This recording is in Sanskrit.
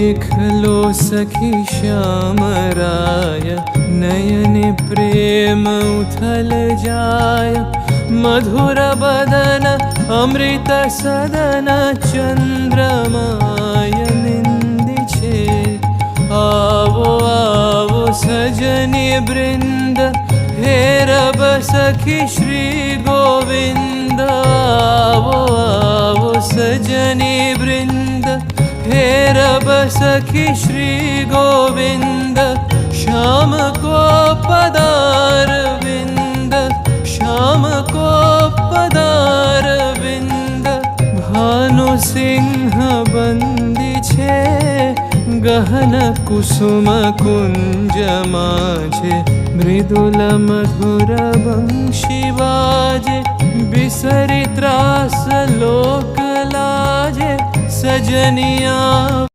देखलो सखी श्यामराय नयने प्रेम उथल जाय मधुर बदन अमृत सदन चंद्रमाय निंदी छे आवो आवो सजनी वृंद हे रब सखी श्री गोविंद आवो आवो सजनी वृंद हे रब सखी श्री गोविंद श्याम को पदार विंद श्याम को पदार विंद भानु सिंह बंदी छे गहन कुसुम कुंज माझे मृदुल मधुर वंशी बाजे बिसरी त्रास लोक लाजे सजनिया